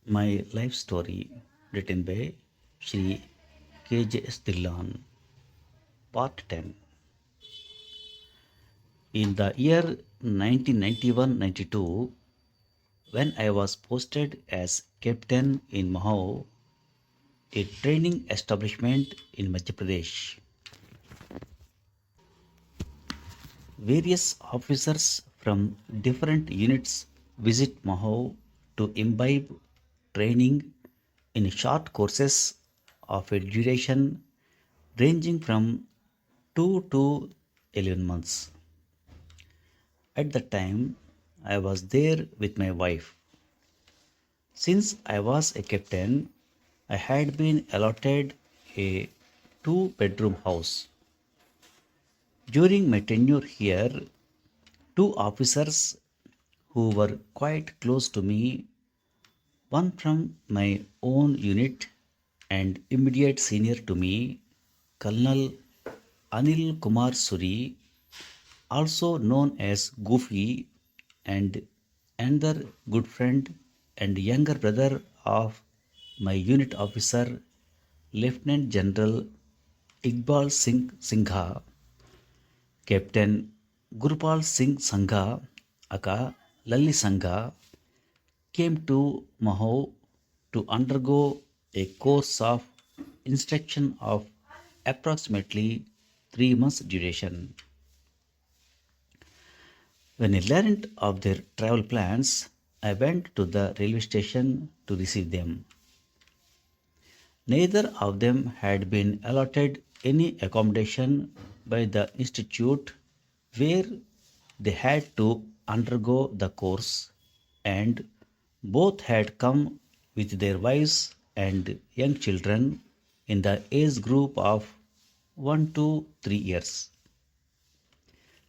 My life story written by Shri KJS Dhillon, Part 10. In the year 1991-92, when I was posted as captain in Mahao, a training establishment in Madhya Pradesh, various officers from different units visit Mahao to imbibe training in short courses of a duration ranging from 2 to 11 months. At the time, I was there with my wife. Since I was a captain, I had been allotted a two-bedroom house. During my tenure here, two officers who were quite close to me, one from my own unit and immediate senior to me, Colonel Anil Kumar Suri, also known as Goofy, and another good friend and younger brother of my unit officer, Lieutenant General Iqbal Singh Singha, Captain Gurpal Singh Sangha, aka Lalli Sangha, came to Mahou to undergo a course of instruction of approximately 3 months duration. When I learned of their travel plans, I went to the railway station to receive them. Neither of them had been allotted any accommodation by the institute where they had to undergo the course, and both had come with their wives and young children in the age group of 1 to 3 years.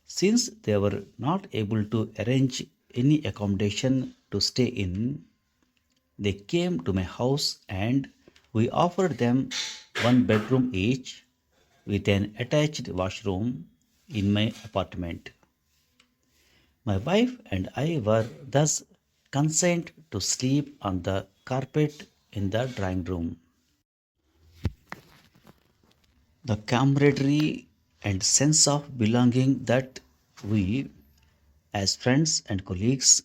Since they were not able to arrange any accommodation to stay in, they came to my house and we offered them one bedroom each with an attached washroom in my apartment. My wife and I were thus consigned to sleep on the carpet in the drawing room. The camaraderie and sense of belonging that we, as friends and colleagues,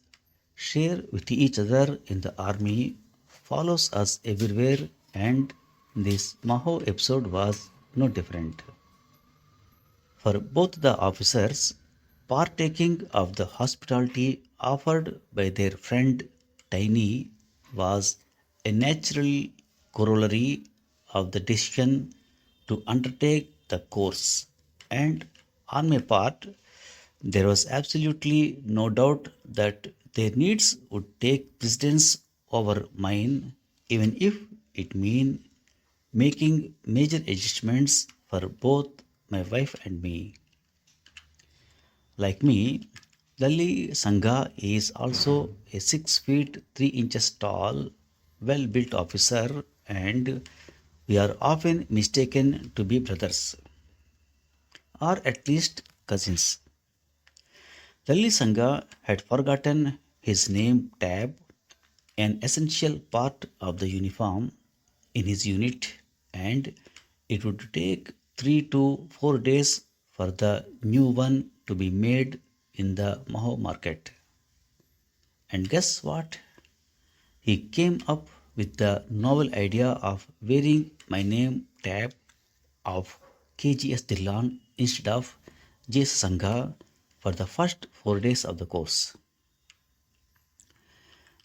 share with each other in the army follows us everywhere, and this Maho episode was no different. For both the officers, partaking of the hospitality offered by their friend Tiny was a natural corollary of the decision to undertake the course, and on my part, there was absolutely no doubt that their needs would take precedence over mine, even if it meant making major adjustments for both my wife and me. Like me, Lalli Sangha is also a 6 feet 3 inches tall, well built officer, and we are often mistaken to be brothers, or at least cousins. Lalli Sangha had forgotten his name tab, an essential part of the uniform, in his unit, and it would take 3 to 4 days for the new one to be made in the Maho market. And guess what? He came up with the novel idea of wearing my name tab of KGS Dhillon instead of JS Sangha for the first 4 days of the course.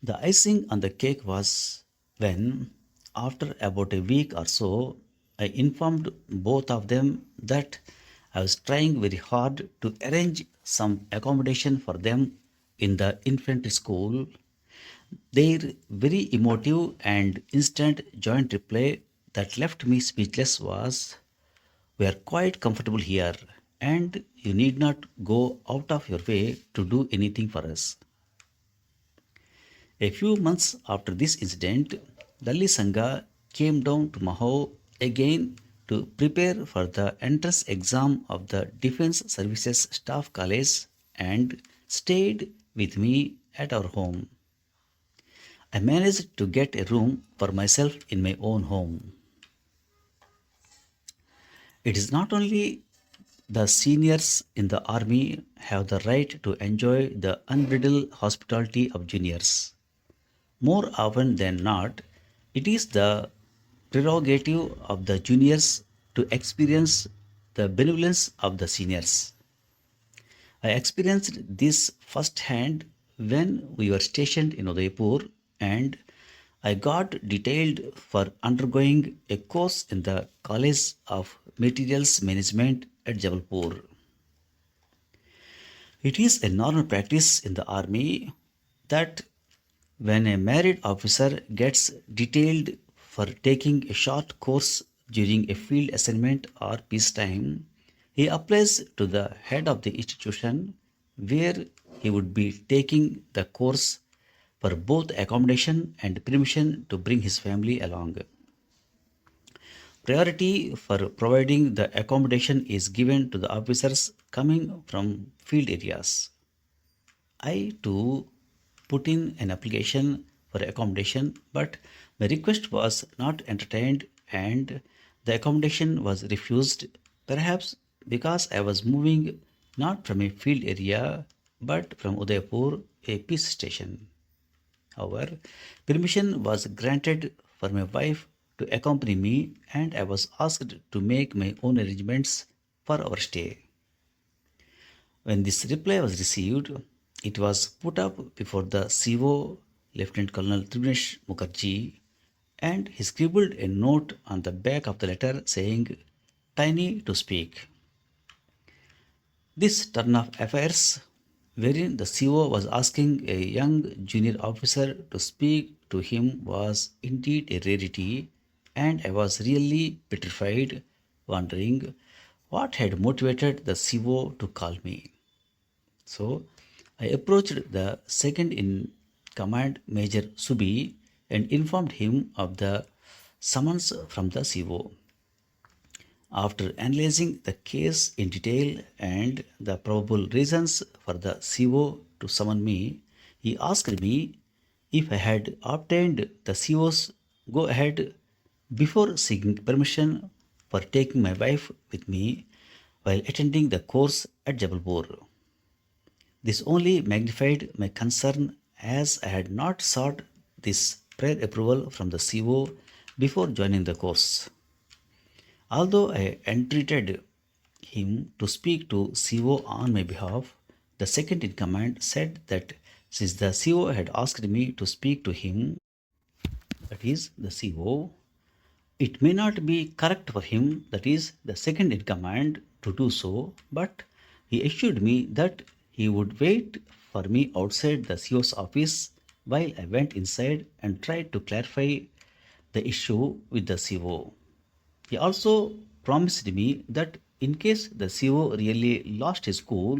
The icing on the cake was when, after about a week or so, I informed both of them that I was trying very hard to arrange some accommodation for them in the infantry school. Their very emotive and instant joint reply that left me speechless was, "We are quite comfortable here, and you need not go out of your way to do anything for us." A few months after this incident, Dalli Sangha came down to Mahou again to prepare for the entrance exam of the Defense Services Staff College and stayed with me at our home. I managed to get a room for myself in my own home. It is not only the seniors in the army have the right to enjoy the unbridled hospitality of juniors. More often than not, it is the prerogative of the juniors to experience the benevolence of the seniors. I experienced this firsthand when we were stationed in Udaipur, and I got detailed for undergoing a course in the College of Materials Management at Jabalpur. It is a normal practice in the army that when a married officer gets detailed for taking a short course during a field assignment or peacetime, he applies to the head of the institution where he would be taking the course for both accommodation and permission to bring his family along. Priority for providing the accommodation is given to the officers coming from field areas. I too put in an application for accommodation, but my request was not entertained and the accommodation was refused, perhaps because I was moving not from a field area but from Udaipur, a peace station. However, permission was granted for my wife to accompany me, and I was asked to make my own arrangements for our stay. When this reply was received, it was put up before the CO, Lieutenant Colonel Tribunesh Mukherjee, and he scribbled a note on the back of the letter saying, "Tiny to speak." This turn of affairs, wherein the CO was asking a young junior officer to speak to him, was indeed a rarity, and I was really petrified, wondering what had motivated the CO to call me. So I approached the second in command, Major Subi, and informed him of the summons from the CO. After analyzing the case in detail and the probable reasons for the CO to summon me, he asked me if I had obtained the CO's go ahead before seeking permission for taking my wife with me while attending the course at Jabalpur. This only magnified my concern as I had not sought this prior approval from the CO before joining the course. Although I entreated him to speak to CO on my behalf, the second in command said that since the CO had asked me to speak to him, that is, the CO, it may not be correct for him, that is, the second in command, to do so, but he assured me that he would wait for me outside the CO's office while I went inside and tried to clarify the issue with the CO. He also promised me that in case the CO really lost his cool,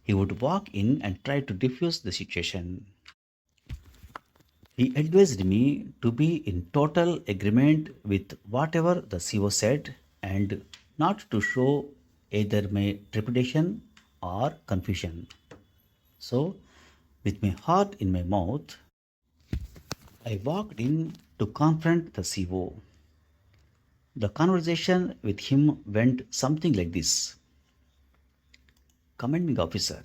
he would walk in and try to diffuse the situation. He advised me to be in total agreement with whatever the CO said and not to show either my trepidation or confusion. So, with my heart in my mouth, I walked in to confront the CO. The conversation with him went something like this: Commanding officer,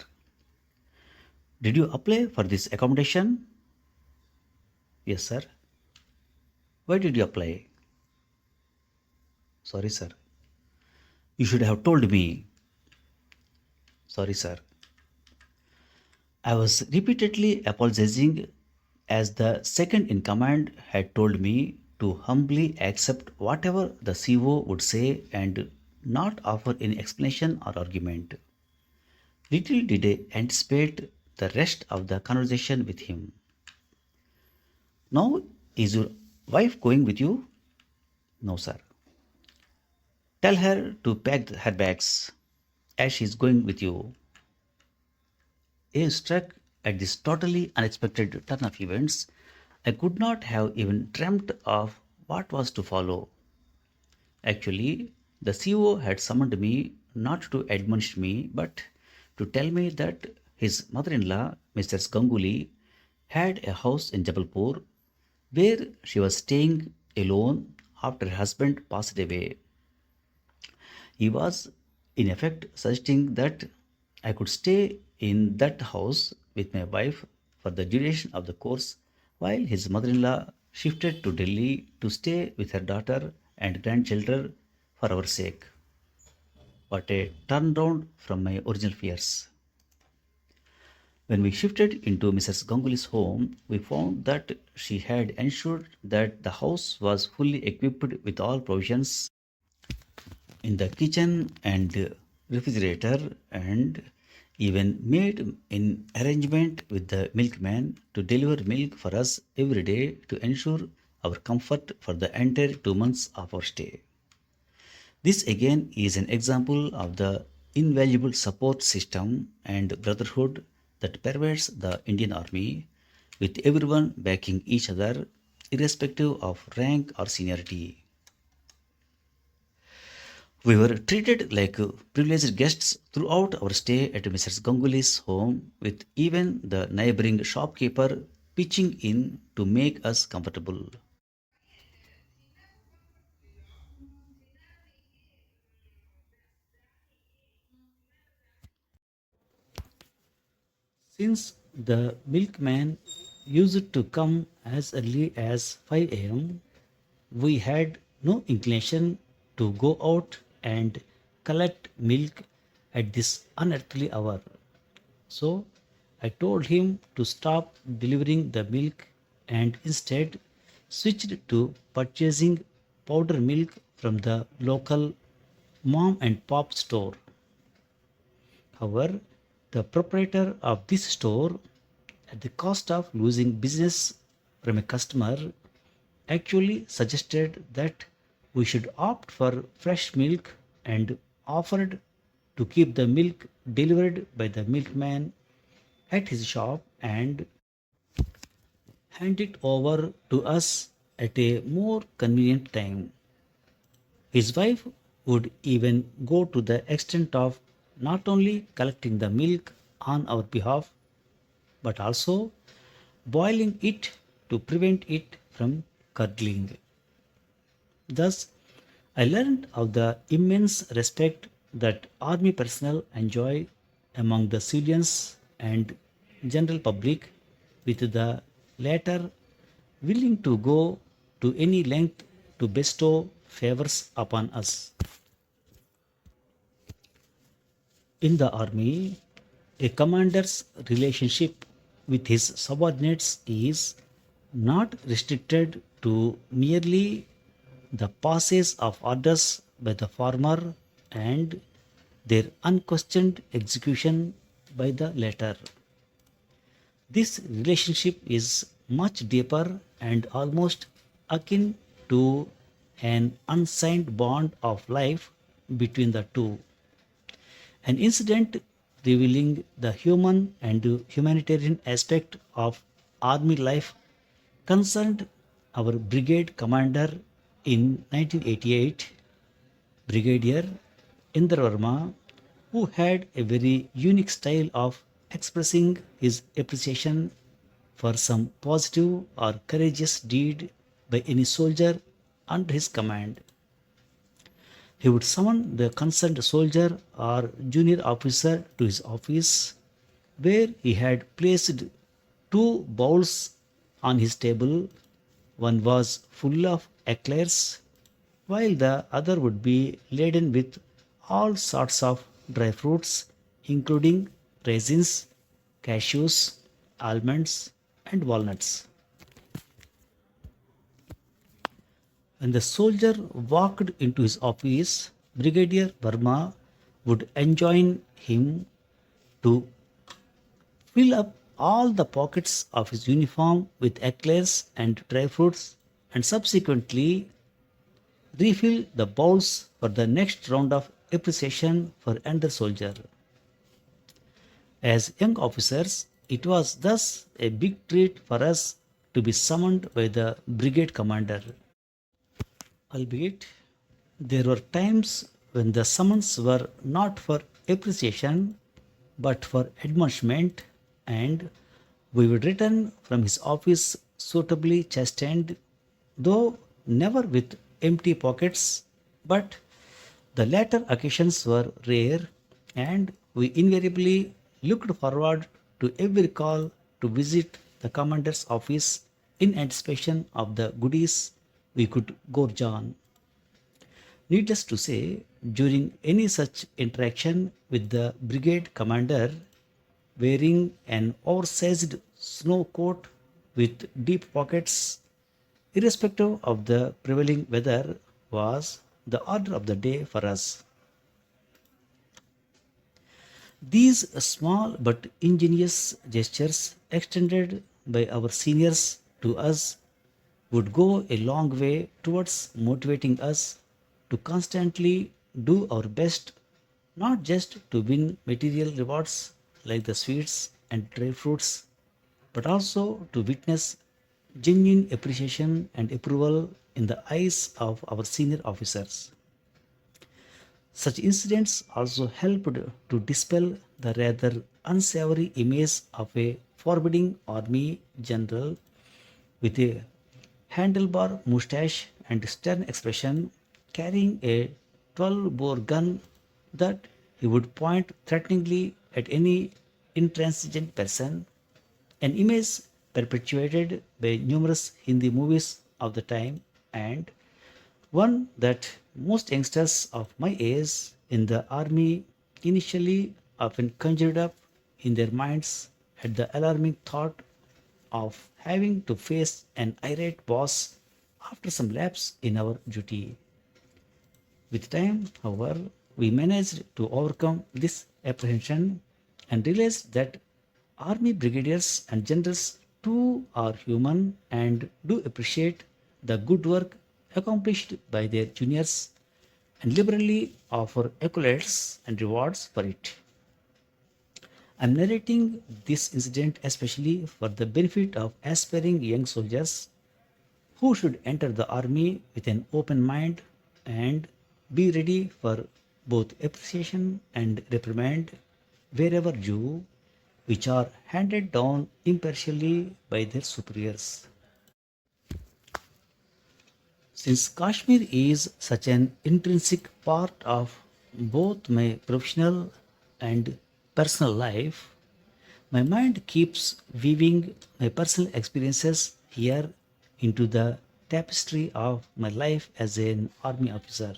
did you apply for this accommodation? Yes, sir. Why did you apply? Sorry, sir. You should have told me. Sorry, sir. I was repeatedly apologizing as the second in command had told me to humbly accept whatever the CO would say and not offer any explanation or argument. Little did I anticipate the rest of the conversation with him. Now, is your wife going with you? No, sir. Tell her to pack her bags as she is going with you. Struck at this totally unexpected turn of events, I could not have even dreamt of what was to follow. Actually, the CO had summoned me not to admonish me, but to tell me that his mother in law, Mrs. Ganguly, had a house in Jabalpur where she was staying alone after her husband passed away. He was, in effect, suggesting that I could stay in that house with my wife for the duration of the course while his mother in law shifted to Delhi to stay with her daughter and grandchildren for our sake. What a turnaround from my original fears. When we shifted into Mrs. Ganguly's home, we found that she had ensured that the house was fully equipped with all provisions in the kitchen and refrigerator, and even made an arrangement with the milkman to deliver milk for us every day to ensure our comfort for the entire 2 months of our stay. This again is an example of the invaluable support system and brotherhood that pervades the Indian Army, with everyone backing each other irrespective of rank or seniority. We were treated like privileged guests throughout our stay at Mrs. Ganguly's home, with even the neighboring shopkeeper pitching in to make us comfortable. Since the milkman used to come as early as 5 a.m., we had no inclination to go out and collect milk at this unearthly hour. So I told him to stop delivering the milk and instead switched to purchasing powder milk from the local mom and pop store. However, the proprietor of this store, at the cost of losing business from a customer, actually suggested that we should opt for fresh milk and offered to keep the milk delivered by the milkman at his shop and hand it over to us at a more convenient time. His wife would even go to the extent of not only collecting the milk on our behalf but also boiling it to prevent it from curdling. Thus, I learned of the immense respect that army personnel enjoy among the civilians and general public, with the latter willing to go to any length to bestow favors upon us. In the army, a commander's relationship with his subordinates is not restricted to merely the passage of orders by the former and their unquestioned execution by the latter. This relationship is much deeper and almost akin to an unsigned bond of life between the two. An incident revealing the human and humanitarian aspect of army life concerned our brigade commander in 1988, Brigadier Indra Verma, who had a very unique style of expressing his appreciation for some positive or courageous deed by any soldier under his command. He would summon the concerned soldier or junior officer to his office, where he had placed two bowls on his table. One was full of eclairs, while the other would be laden with all sorts of dry fruits, including raisins, cashews, almonds, and walnuts. When the soldier walked into his office, Brigadier Verma would enjoin him to fill up all the pockets of his uniform with eclairs and dry fruits and subsequently refill the bowls for the next round of appreciation for another soldier. As young officers, it was thus a big treat for us to be summoned by the brigade commander. Albeit, there were times when the summons were not for appreciation but for admonishment, and we would return from his office suitably chastened, though never with empty pockets, but the latter occasions were rare, and we invariably looked forward to every call to visit the commander's office in anticipation of the goodies we could gorge on. Needless to say, during any such interaction with the brigade commander, wearing an oversized snow coat with deep pockets, irrespective of the prevailing weather, was the order of the day for us. These small but ingenious gestures extended by our seniors to us would go a long way towards motivating us to constantly do our best, not just to win material rewards like the sweets and dry fruits, but also to witness genuine appreciation and approval in the eyes of our senior officers. Such incidents also helped to dispel the rather unsavory image of a forbidding army general with a handlebar mustache and stern expression, carrying a 12-bore gun that he would point threateningly at any intransigent person, an image perpetuated by numerous Hindi movies of the time and one that most youngsters of my age in the army initially often conjured up in their minds at the alarming thought of having to face an irate boss after some lapse in our duty. With time, however, we managed to overcome this apprehension and realized that army brigadiers and generals too are human and do appreciate the good work accomplished by their juniors and liberally offer accolades and rewards for it. I'm narrating this incident especially for the benefit of aspiring young soldiers who should enter the army with an open mind and be ready for both appreciation and reprimand wherever due, which are handed down impartially by their superiors. Since Kashmir is such an intrinsic part of both my professional and personal life, my mind keeps weaving my personal experiences here into the tapestry of my life as an army officer.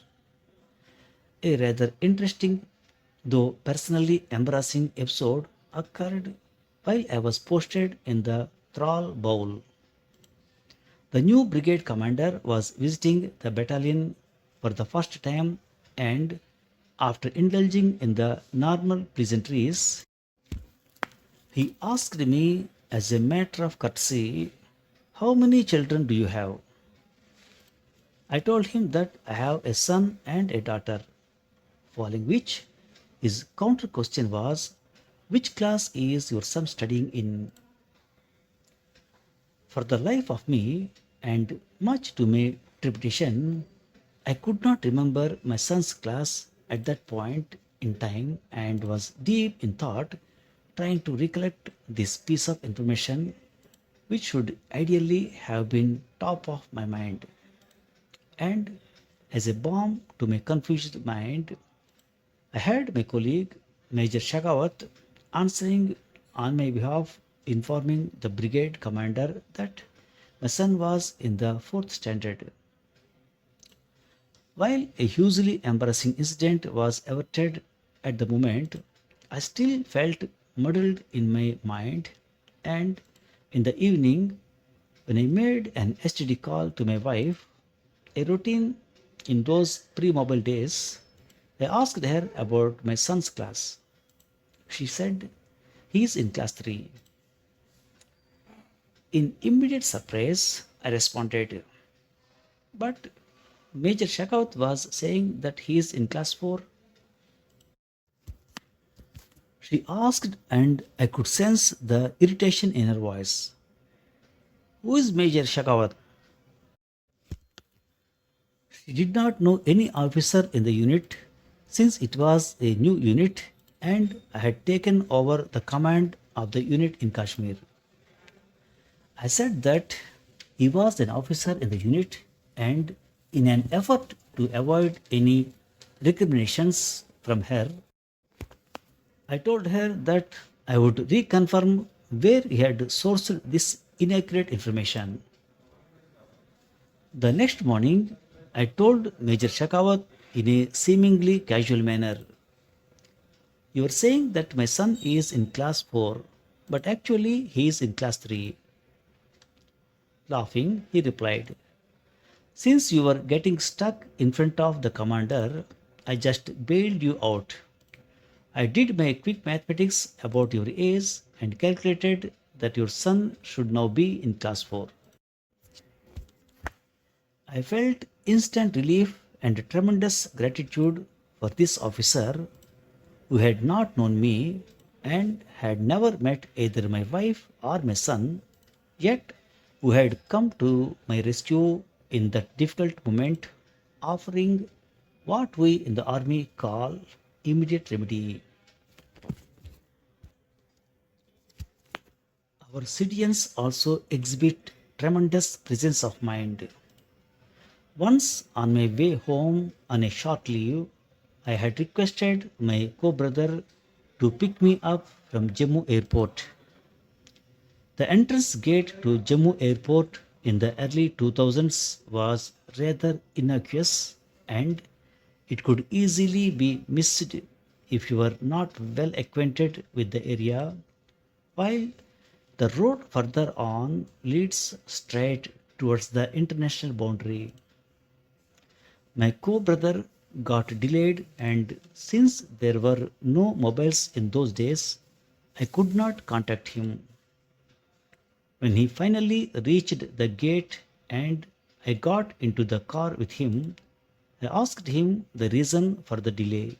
A rather interesting, though personally embarrassing episode occurred while I was posted in the Thrall Bowl. The new brigade commander was visiting the battalion for the first time, and after indulging in the normal pleasantries, he asked me as a matter of courtesy, "How many children do you have?" I told him that I have a son and a daughter, following which his counter question was, "Which class is your son studying in?" For the life of me, and much to my trepidation, I could not remember my son's class at that point in time and was deep in thought, trying to recollect this piece of information which should ideally have been top of my mind. And as a balm to my confused mind, I heard my colleague, Major Shagawat, answering on my behalf, informing the brigade commander that my son was in the fourth standard. While a hugely embarrassing incident was averted at the moment, I still felt muddled in my mind, and in the evening, when I made an STD call to my wife, a routine in those pre mobile days, I asked her about my son's class. She said, "He's in class 3." In immediate surprise, I responded, "But Major Shakaut was saying that he is in class 4." She asked, and I could sense the irritation in her voice. "Who is Major Shakawat?" She did not know any officer in the unit since it was a new unit and I had taken over the command of the unit in Kashmir. I said that He was an officer in the unit, and in an effort to avoid any recriminations from her, I told her that I would reconfirm where he had sourced this inaccurate information. The next morning, I told Major Shakawat in a seemingly casual manner, "You are saying that my son is in class 4, but actually he is in class 3." Laughing, he replied, "Since you were getting stuck in front of the commander, I just bailed you out. I did my quick mathematics about your age and calculated that your son should now be in class 4." I felt instant relief and tremendous gratitude for this officer who had not known me and had never met either my wife or my son, yet who had come to my rescue in that difficult moment, offering what we in the army call immediate remedy. Our citizens also exhibit tremendous presence of mind. Once on my way home on a short leave, I had requested my co-brother to pick me up from Jammu airport. The entrance gate to Jammu airport in the early 2000s was rather innocuous, and it could easily be missed if you were not well acquainted with the area, while the road further on leads straight towards the international boundary. My co-brother got delayed, and since there were no mobiles in those days, I could not contact him. When he finally reached the gate and I got into the car with him, I asked him the reason for the delay.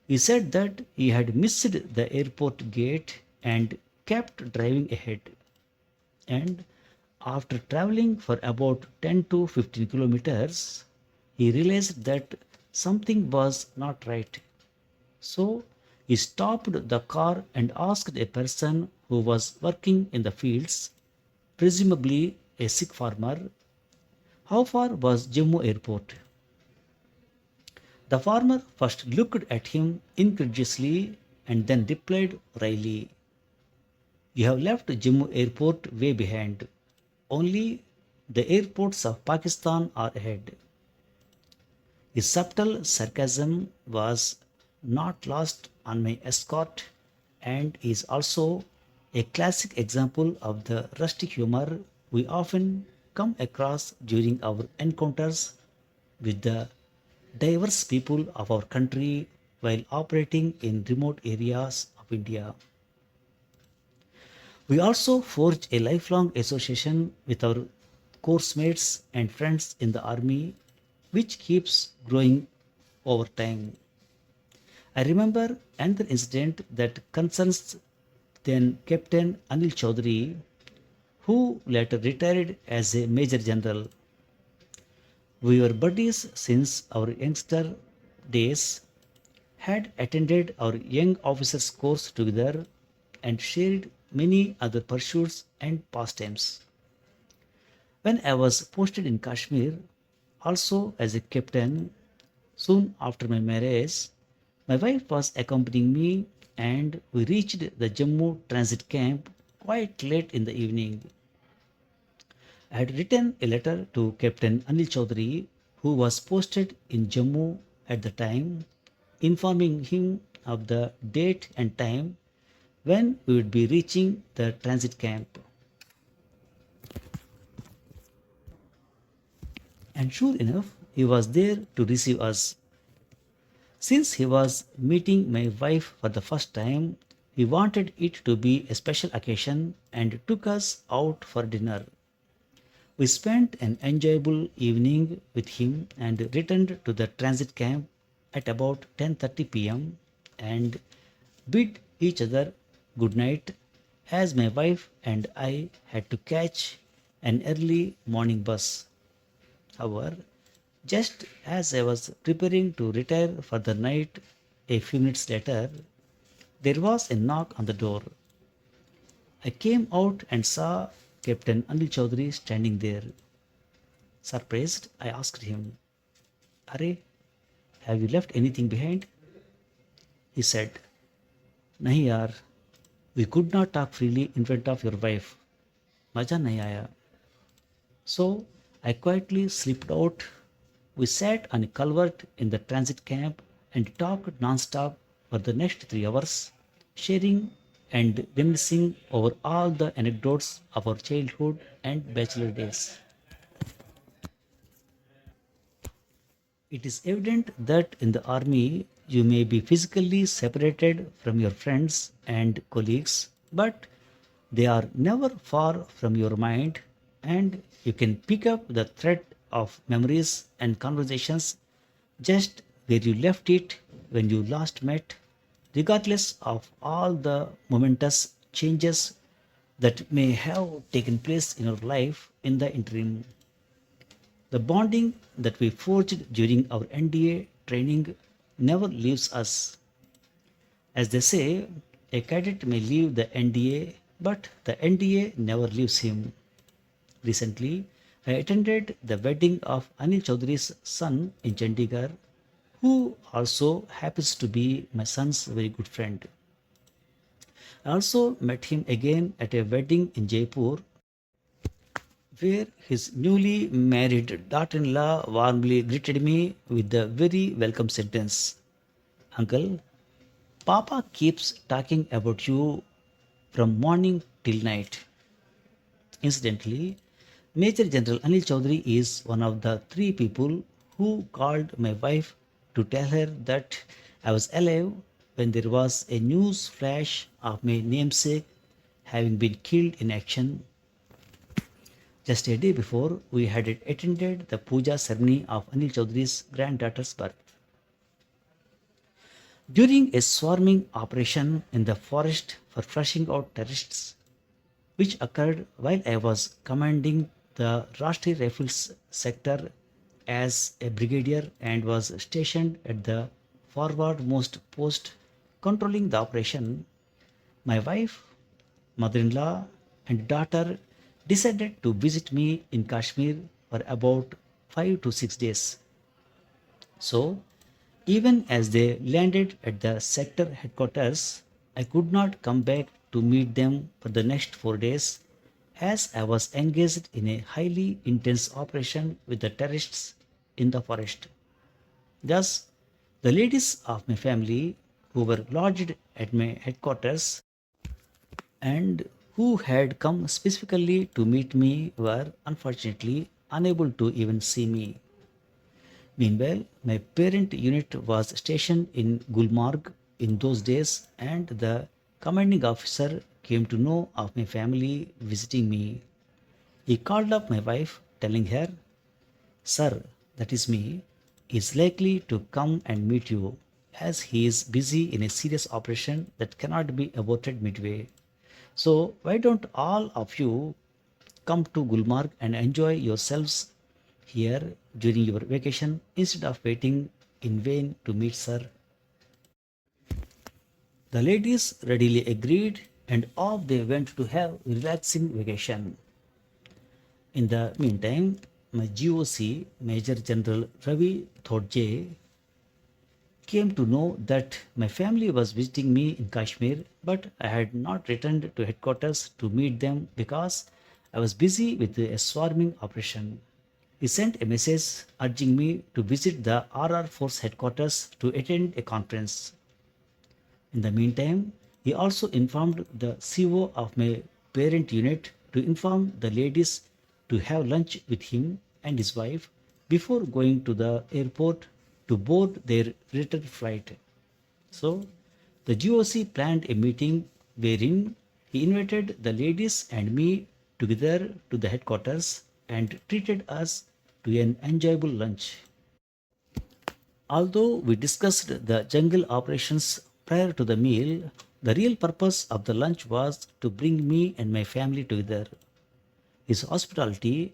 He said that he had missed the airport gate and kept driving ahead. And after traveling for about 10 to 15 kilometers, he realized that something was not right. So he stopped the car and asked a person who was working in the fields, presumably a sick farmer, how far was Jammu airport. The farmer first looked at him incredulously and then replied wryly, "You have left Jammu airport way behind. Only the airports of Pakistan are ahead." His subtle sarcasm was not lost on my escort and is also a classic example of the rustic humor we often come across during our encounters with the diverse people of our country while operating in remote areas of India. We also forged a lifelong association with our course mates and friends in the army, which keeps growing over time. I remember another incident that concerns then Captain Anil Chaudhary, who later retired as a Major General. We were buddies since our youngster days, had attended our young officers course together, and shared many other pursuits and pastimes. When I was posted in Kashmir, also as a captain, soon after my marriage, my wife was accompanying me and we reached the Jammu transit camp quite late in the evening. I had written a letter to Captain Anil Chaudhary, who was posted in Jammu at the time, informing him of the date and time when we would be reaching the transit camp. And sure enough, he was there to receive us. Since he was meeting my wife for the first time, he wanted it to be a special occasion and took us out for dinner. We spent an enjoyable evening with him and returned to the transit camp at about 10:30 p.m. and bid each other good night as my wife and I had to catch an early morning bus. However, just as I was preparing to retire for the night a few minutes later, there was a knock on the door. I came out and saw Captain Anil Chaudhary standing there. Surprised, I asked him, Are, have you left anything behind? He said, Nahi yaar, we could not talk freely in front of your wife. Maja nahi aaya. So I quietly slipped out. We sat on a culvert in the transit camp and talked non-stop for the next 3 hours, sharing and reminiscing over all the anecdotes of our childhood and bachelor days. It is evident that in the army you may be physically separated from your friends and colleagues, but they are never far from your mind, and you can pick up the thread of memories and conversations just where you left it when you last met, regardless of all the momentous changes that may have taken place in your life in the interim. The bonding that we forged during our NDA training never leaves us. As they say, a cadet may leave the NDA, but the NDA never leaves him. Recently, I attended the wedding of Anil Chaudhary's son in Chandigarh, who also happens to be my son's very good friend. I also met him again at a wedding in Jaipur, where his newly married daughter in law warmly greeted me with the very welcome sentence, Uncle, Papa keeps talking about you from morning till night. Incidentally, Major General Anil Chaudhary is one of the three people who called my wife to tell her that I was alive when there was a news flash of my namesake having been killed in action. Just a day before, we had attended the puja ceremony of Anil Chaudhary's granddaughter's birth. During a swarming operation in the forest for flushing out terrorists, which occurred while I was commanding the Rashtriya Rifles sector as a brigadier and was stationed at the forwardmost post controlling the operation, my wife, mother in law, and daughter decided to visit me in Kashmir for about 5 to 6 days. So, even as they landed at the sector headquarters, I could not come back to meet them for the next 4 days as I was engaged in a highly intense operation with the terrorists in the forest. Thus, the ladies of my family who were lodged at my headquarters and who had come specifically to meet me were unfortunately unable to even see me. Meanwhile, my parent unit was stationed in Gulmarg in those days, and the commanding officer came to know of my family visiting me. He called up my wife, telling her, Sir, that is me, is likely to come and meet you, as he is busy in a serious operation that cannot be aborted midway. So, why don't all of you come to Gulmarg and enjoy yourselves here during your vacation instead of waiting in vain to meet Sir? The ladies readily agreed and off they went to have a relaxing vacation. In the meantime, my GOC, Major General Ravi Thodje, came to know that my family was visiting me in Kashmir, but I had not returned to headquarters to meet them because I was busy with a swarming operation. He sent a message urging me to visit the RR Force headquarters to attend a conference. In the meantime, he also informed the CO of my parent unit to inform the ladies to have lunch with him and his wife before going to the airport to board their return flight. So, the GOC planned a meeting wherein he invited the ladies and me together to the headquarters and treated us to an enjoyable lunch. Although we discussed the jungle operations prior to the meal, the real purpose of the lunch was to bring me and my family together. His hospitality,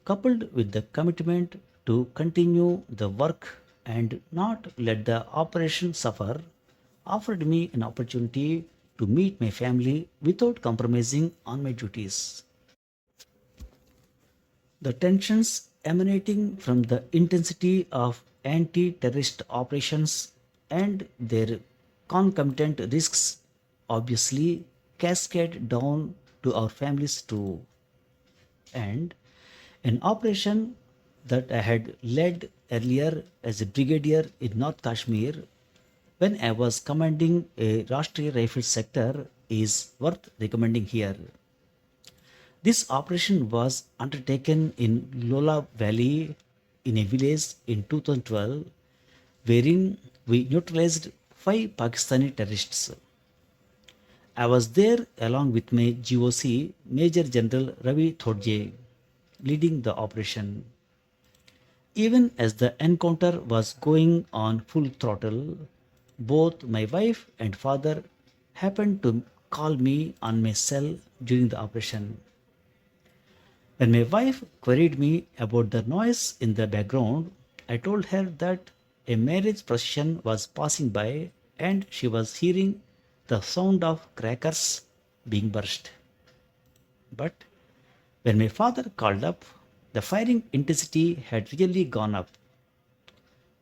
coupled with the commitment to continue the work and not let the operation suffer, offered me an opportunity to meet my family without compromising on my duties. The tensions emanating from the intensity of anti terrorist operations and their concomitant risks obviously cascade down to our families too. And an operation that I had led earlier as a brigadier in North Kashmir when I was commanding a Rashtriya Rifle sector is worth recommending here. This operation was undertaken in Lola Valley in a village in 2012, wherein we neutralized five Pakistani terrorists. I was there along with my GOC, Major General Ravi Thodje, leading the operation. Even as the encounter was going on full throttle, both my wife and father happened to call me on my cell during the operation. When my wife queried me about the noise in the background, I told her that a marriage procession was passing by and she was hearing the sound of crackers being burst. But when my father called up, the firing intensity had really gone up.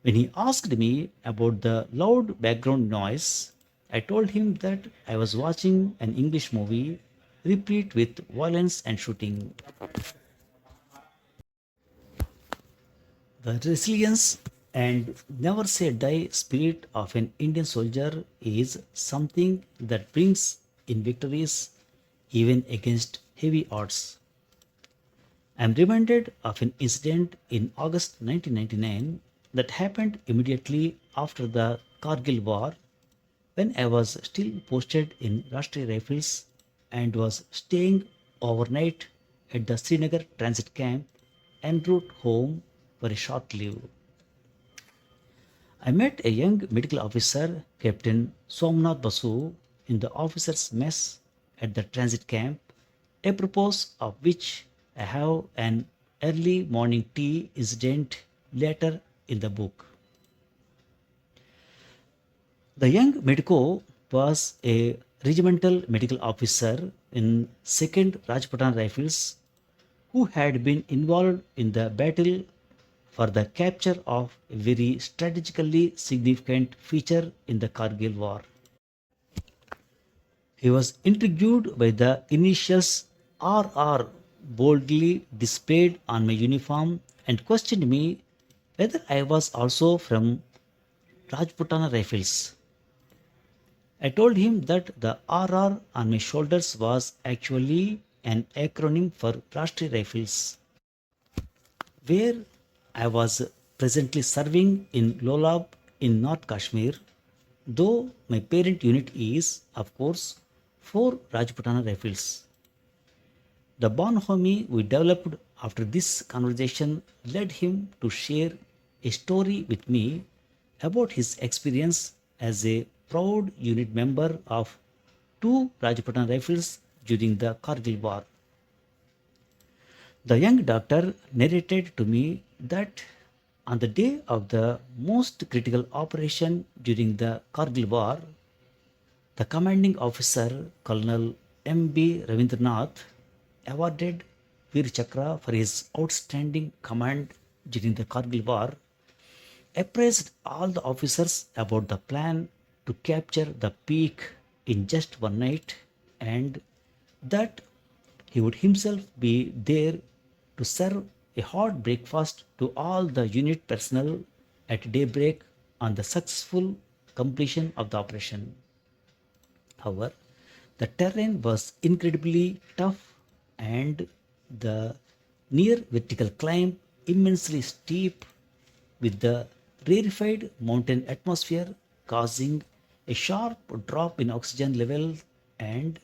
When he asked me about the loud background noise, I told him that I was watching an English movie replete with violence and shooting. The resilience and never say die spirit of an Indian soldier is something that brings in victories even against heavy odds. I am reminded of an incident in August 1999 that happened immediately after the Kargil War when I was still posted in Rashtriya Rifles and was staying overnight at the Srinagar transit camp en route home for a short leave. I met a young medical officer, Captain Somnath Basu, in the officers' mess at the transit camp, apropos of which I have an early morning tea incident later in the book. The young medico was a regimental medical officer in 2nd Rajputana Rifles who had been involved in the battle for the capture of a very strategically significant feature in the Kargil War. He was intrigued by the initials RR boldly displayed on my uniform and questioned me whether I was also from Rajputana Rifles. I told him that the RR on my shoulders was actually an acronym for Rashtriya Rifles, where I was presently serving in Lolab in North Kashmir, though my parent unit is, of course, for Rajputana Rifles. The bonhomie we developed after this conversation led him to share a story with me about his experience as a proud unit member of two Rajputana Rifles during the Kargil War. The young doctor narrated to me that on the day of the most critical operation during the Kargil War, the commanding officer, Colonel M.B. Ravindranath, awarded Veer Chakra for his outstanding command during the Kargil War, appraised all the officers about the plan to capture the peak in just one night, and that he would himself be there to serve a hot breakfast to all the unit personnel at daybreak on the successful completion of the operation. However, the terrain was incredibly tough and the near vertical climb immensely steep, with the rarefied mountain atmosphere causing a sharp drop in oxygen level and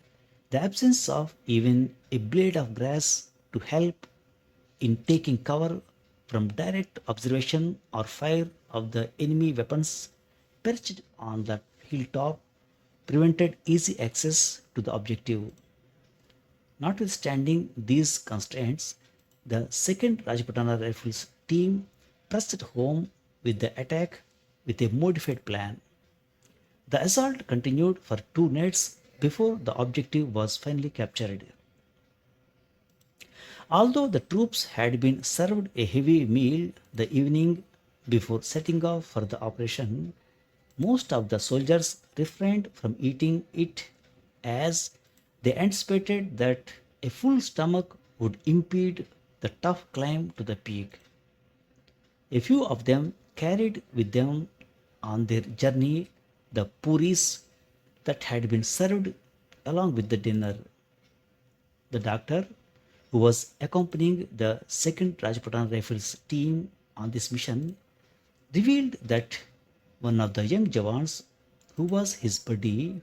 the absence of even a blade of grass to help in taking cover from direct observation or fire of the enemy weapons perched on the hilltop prevented easy access to the objective. Notwithstanding these constraints, the 2nd Rajputana Rifles team pressed home with the attack with a modified plan. The assault continued for 2 nights before the objective was finally captured. Although the troops had been served a heavy meal the evening before setting off for the operation, most of the soldiers refrained from eating it as they anticipated that a full stomach would impede the tough climb to the peak. A few of them carried with them on their journey the puris that had been served along with the dinner. The doctor, who was accompanying the 2nd Rajputaana Rifles team on this mission, revealed that one of the young Jawans, who was his buddy,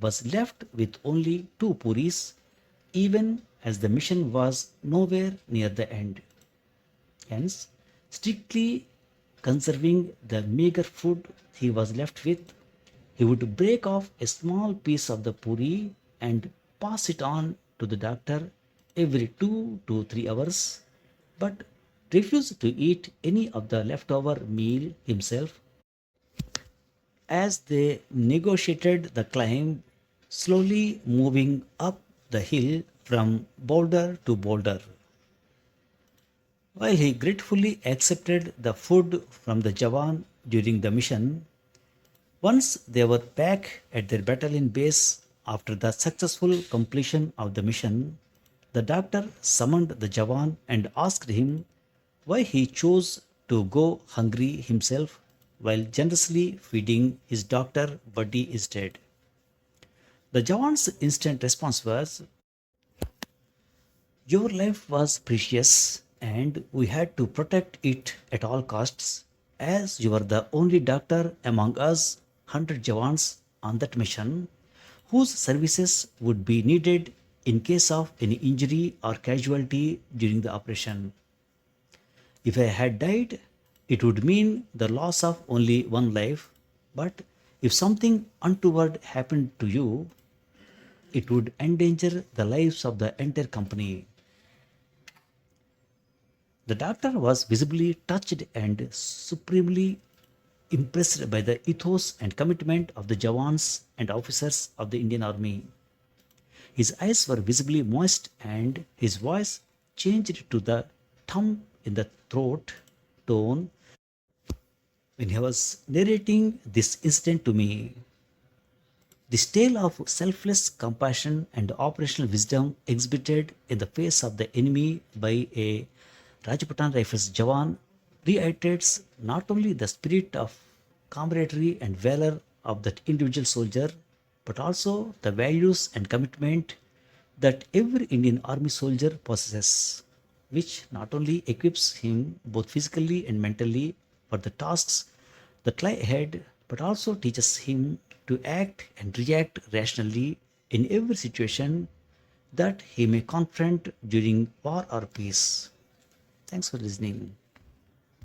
was left with only two puris, even as the mission was nowhere near the end. Hence, strictly conserving the meager food he was left with, he would break off a small piece of the puri and pass it on to the doctor every 2 to 3 hours, but refused to eat any of the leftover meal himself. As they negotiated the climb, slowly moving up the hill from boulder to boulder. While he gratefully accepted the food from the Jawan during the mission, once they were back at their battalion base after the successful completion of the mission, the doctor summoned the Jawan and asked him why he chose to go hungry himself while generously feeding his doctor buddy instead. The Jawan's instant response was, "Your life was precious and we had to protect it at all costs. As you were the only doctor among us 100 Jawans on that mission whose services would be needed in case of any injury or casualty during the operation. If I had died, it would mean the loss of only one life, but if something untoward happened to you, it would endanger the lives of the entire company." The doctor was visibly touched and supremely impressed by the ethos and commitment of the Jawans and officers of the Indian Army. His eyes were visibly moist and his voice changed to the thump in the throat tone when he was narrating this incident to me. This tale of selfless compassion and operational wisdom exhibited in the face of the enemy by a Rajputan Rifles Jawan reiterates not only the spirit of camaraderie and valor of that individual soldier, but also the values and commitment that every Indian Army soldier possesses, which not only equips him both physically and mentally for the tasks that lie ahead, but also teaches him to act and react rationally in every situation that he may confront during war or peace. Thanks for listening.